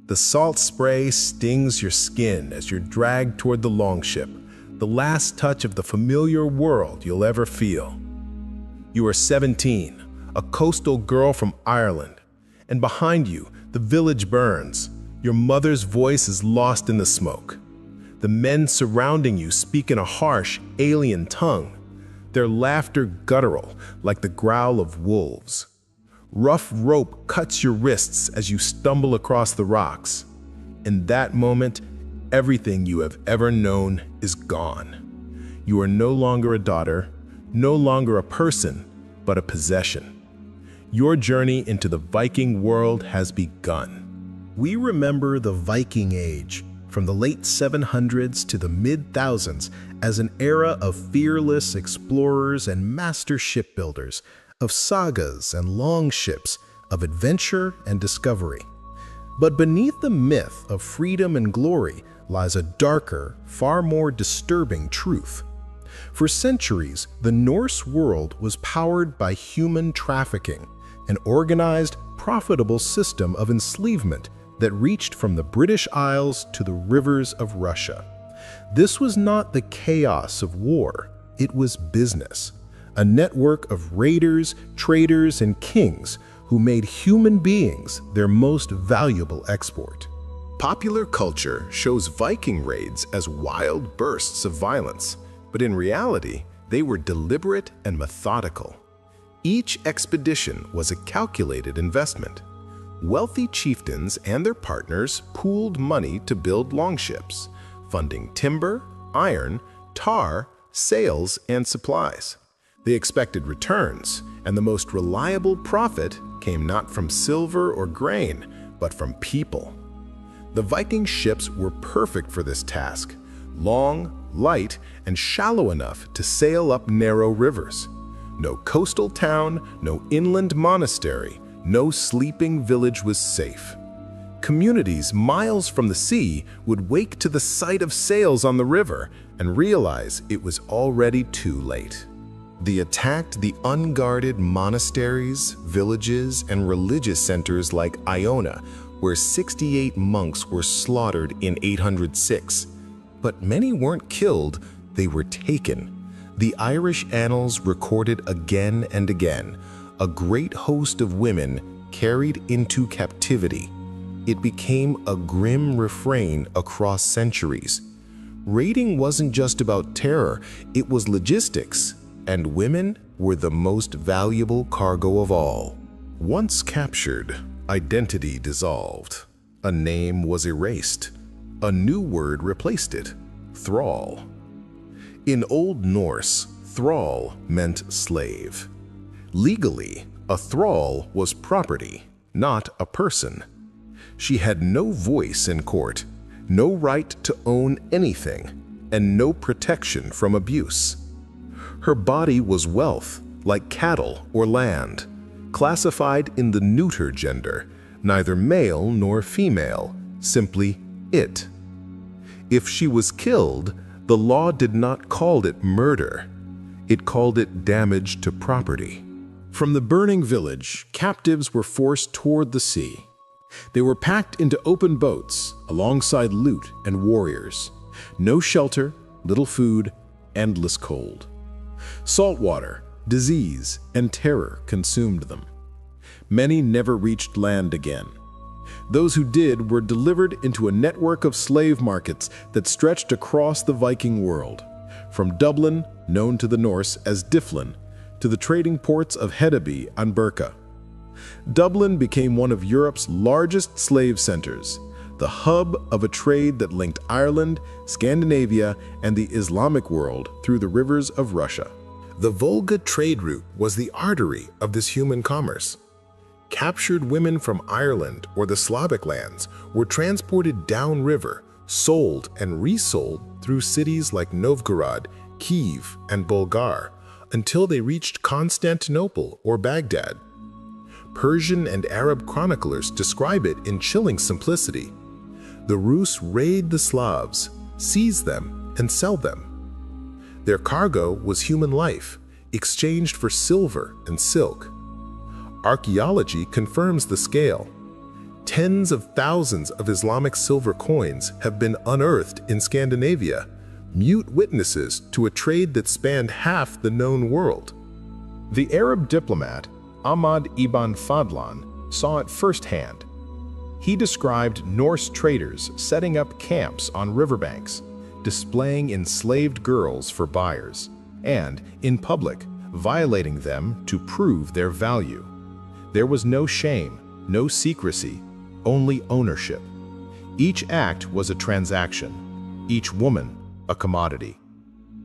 The salt spray stings your skin as you're dragged toward the longship, the last touch of the familiar world you'll ever feel. You are 17, a coastal girl from Ireland, and behind you, the village burns. Your mother's voice is lost in the smoke. The men surrounding you speak in a harsh, alien tongue, their laughter guttural like the growl of wolves. Rough rope cuts your wrists as you stumble across the rocks. In that moment, everything you have ever known is gone. You are no longer a daughter, no longer a person, but a possession. Your journey into the Viking world has begun. We remember the Viking Age, from the late 700s to the mid-1000s, as an era of fearless explorers and master shipbuilders, of sagas and longships, of adventure and discovery. But beneath the myth of freedom and glory lies a darker, far more disturbing truth. For centuries, the Norse world was powered by human trafficking, an organized, profitable system of enslavement that reached from the British Isles to the rivers of Russia. This was not the chaos of war, it was business. A network of raiders, traders, and kings who made human beings their most valuable export. Popular culture shows Viking raids as wild bursts of violence, but in reality, they were deliberate and methodical. Each expedition was a calculated investment. Wealthy chieftains and their partners pooled money to build longships, funding timber, iron, tar, sails, and supplies. They expected returns, and the most reliable profit came not from silver or grain, but from people. The Viking ships were perfect for this task, long, light, and shallow enough to sail up narrow rivers. No coastal town, no inland monastery, no sleeping village was safe. Communities miles from the sea would wake to the sight of sails on the river and realize it was already too late. They attacked the unguarded monasteries, villages, and religious centers like Iona, where 68 monks were slaughtered in 806. But many weren't killed, they were taken. The Irish annals recorded again and again, a great host of women carried into captivity. It became a grim refrain across centuries. Raiding wasn't just about terror, it was logistics. And women were the most valuable cargo of all. Once captured, identity dissolved. A name was erased. A new word replaced it: thrall. In Old Norse, thrall meant slave. Legally, a thrall was property, not a person. She had no voice in court, no right to own anything, and no protection from abuse. Her body was wealth, like cattle or land, classified in the neuter gender, neither male nor female, simply it. If she was killed, the law did not call it murder. It called it damage to property. From the burning village, captives were forced toward the sea. They were packed into open boats alongside loot and warriors. No shelter, little food, endless cold. Saltwater, disease, and terror consumed them. Many never reached land again. Those who did were delivered into a network of slave markets that stretched across the Viking world, from Dublin, known to the Norse as Dyflin, to the trading ports of Hedeby and Birka. Dublin became one of Europe's largest slave centers, the hub of a trade that linked Ireland, Scandinavia, and the Islamic world through the rivers of Russia. The Volga trade route was the artery of this human commerce. Captured women from Ireland or the Slavic lands were transported downriver, sold and resold through cities like Novgorod, Kiev, and Bulgar, until they reached Constantinople or Baghdad. Persian and Arab chroniclers describe it in chilling simplicity. The Rus raid the Slavs, seize them, and sell them. Their cargo was human life, exchanged for silver and silk. Archaeology confirms the scale. Tens of thousands of Islamic silver coins have been unearthed in Scandinavia, mute witnesses to a trade that spanned half the known world. The Arab diplomat Ahmad ibn Fadlan saw it firsthand. He described Norse traders setting up camps on riverbanks, displaying enslaved girls for buyers, and, in public, violating them to prove their value. There was no shame, no secrecy, only ownership. Each act was a transaction, each woman a commodity.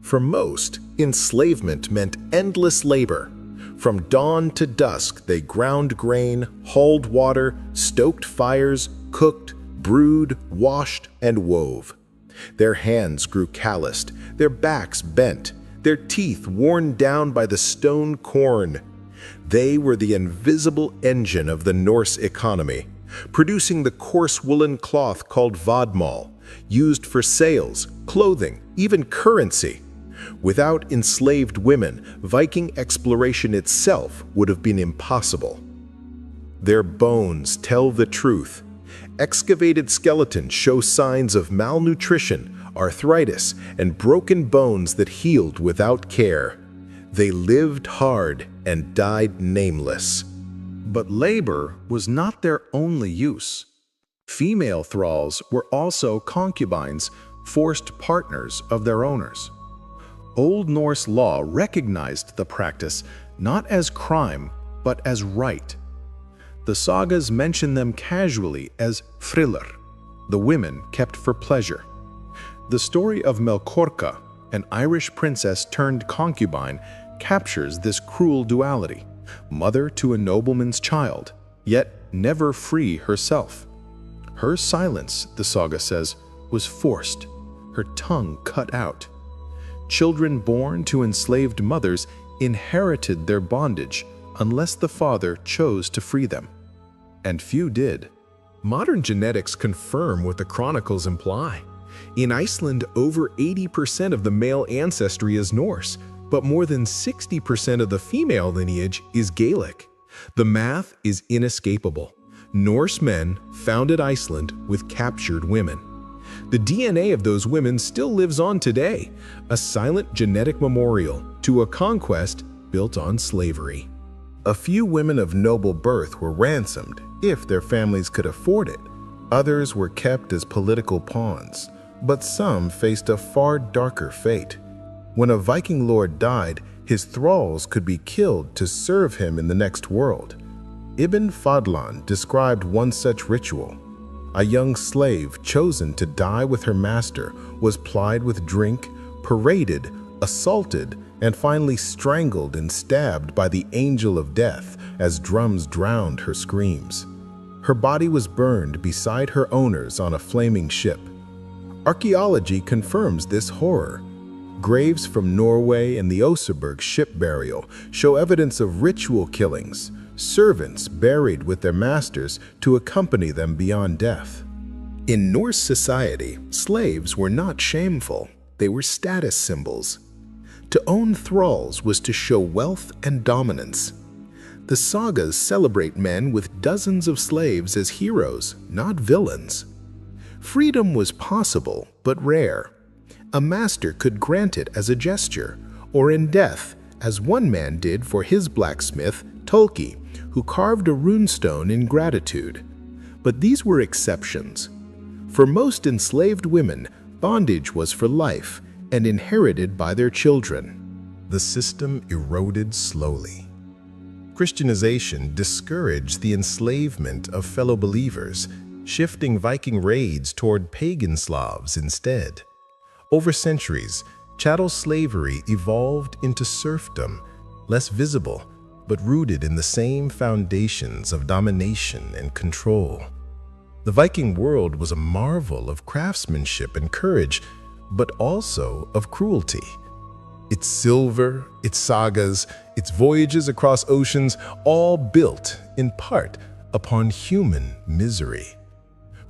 For most, enslavement meant endless labor. From dawn to dusk, they ground grain, hauled water, stoked fires, cooked, brewed, washed, and wove. Their hands grew calloused, their backs bent, their teeth worn down by the stone corn. They were the invisible engine of the Norse economy, producing the coarse woolen cloth called vadmal, used for sails, clothing, even currency. Without enslaved women, Viking exploration itself would have been impossible. Their bones tell the truth. Excavated skeletons show signs of malnutrition, arthritis, and broken bones that healed without care. They lived hard and died nameless. But labor was not their only use. Female thralls were also concubines, forced partners of their owners. Old Norse law recognized the practice not as crime, but as right. The sagas mention them casually as friller, the women kept for pleasure. The story of Melkorka, an Irish princess turned concubine, captures this cruel duality, mother to a nobleman's child, yet never free herself. Her silence, the saga says, was forced, her tongue cut out. Children born to enslaved mothers inherited their bondage unless the father chose to free them. And few did. Modern genetics confirm what the chronicles imply. In Iceland, over 80% of the male ancestry is Norse, but more than 60% of the female lineage is Gaelic. The math is inescapable. Norse men founded Iceland with captured women. The DNA of those women still lives on today, a silent genetic memorial to a conquest built on slavery. A few women of noble birth were ransomed, if their families could afford it. Others were kept as political pawns, but some faced a far darker fate. When a Viking lord died, his thralls could be killed to serve him in the next world. Ibn Fadlan described one such ritual. A young slave chosen to die with her master was plied with drink, paraded, assaulted, and finally strangled and stabbed by the angel of death as drums drowned her screams. Her body was burned beside her owners on a flaming ship. Archaeology confirms this horror. Graves from Norway and the Oseberg ship burial show evidence of ritual killings, servants buried with their masters to accompany them beyond death. In Norse society, slaves were not shameful, they were status symbols. To own thralls was to show wealth and dominance. The sagas celebrate men with dozens of slaves as heroes, not villains. Freedom was possible, but rare. A master could grant it as a gesture, or in death, as one man did for his blacksmith, Tolki, who carved a runestone in gratitude. But these were exceptions. For most enslaved women, bondage was for life and inherited by their children. The system eroded slowly. Christianization discouraged the enslavement of fellow believers, shifting Viking raids toward pagan Slavs instead. Over centuries, chattel slavery evolved into serfdom, less visible, but rooted in the same foundations of domination and control. The Viking world was a marvel of craftsmanship and courage, but also of cruelty. Its silver, its sagas, its voyages across oceans, all built, in part, upon human misery.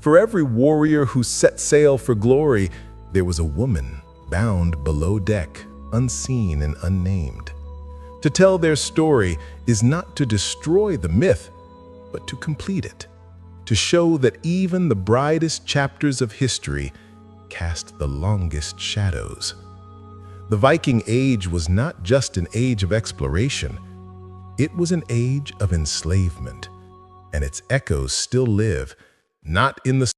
For every warrior who set sail for glory, there was a woman bound below deck, unseen and unnamed. To tell their story is not to destroy the myth, but to complete it, to show that even the brightest chapters of history cast the longest shadows. The Viking Age was not just an age of exploration, it was an age of enslavement, and its echoes still live, not in the